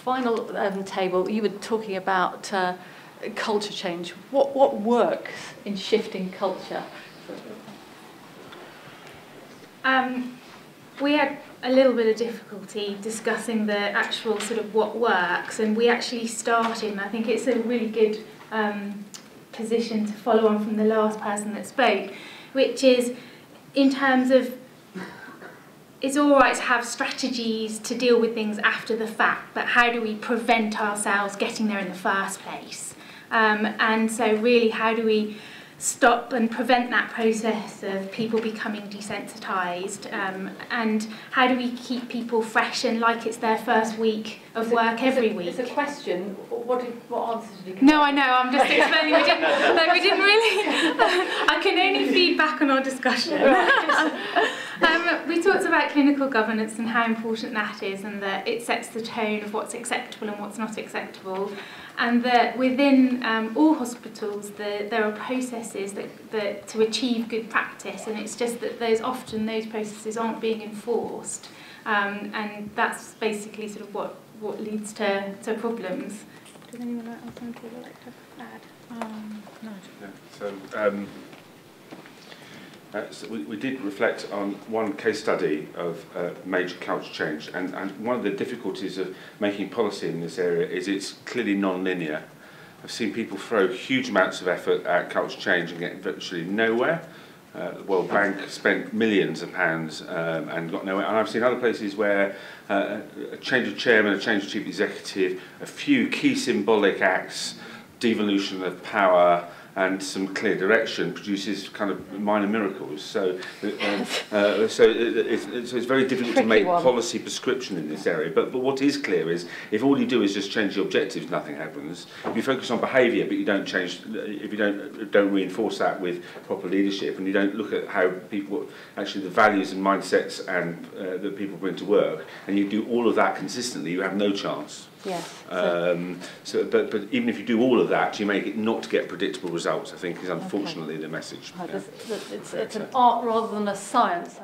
final table, you were talking about culture change. What works in shifting culture? We had a little bit of difficulty discussing the actual sort of what works, and we actually started, and I think it's a really good position to follow on from the last person that spoke, which is in terms of it's all right to have strategies to deal with things after the fact, but how do we prevent ourselves getting there in the first place? And so really, how do we stop and prevent that process of people becoming desensitised, and how do we keep people fresh and like it's their first week of work every week? It's a question. What answer did you give? No, I know, I'm just explaining. We didn't really. I can only feed back on our discussion. We talked about clinical governance and how important that is, and that it sets the tone of what's acceptable and what's not acceptable, and that within all hospitals there are processes that to achieve good practice, and it's just that those processes aren't being enforced, and that's basically sort of what leads to problems. Does anyone else want to add? No. Yeah, so we did reflect on one case study of major culture change, and one of the difficulties of making policy in this area is it's clearly non-linear. I've seen people throw huge amounts of effort at culture change and get virtually nowhere. The World Bank spent millions of pounds and got nowhere, and I've seen other places where a change of chairman, a change of chief executive, a few key symbolic acts, devolution of power, and some clear direction produces kind of minor miracles. So it's very difficult to make policy prescription in this area. But what is clear is if all you do is just change the objectives, nothing happens. If you focus on behaviour, but you don't change, if you don't reinforce that with proper leadership, and you don't look at how people actually the values and mindsets and that people bring to work, and you do all of that consistently, you have no chance. Yes. But even if you do all of that, you make it not get predictable results, I think, is unfortunately the message. It's an art rather than a science.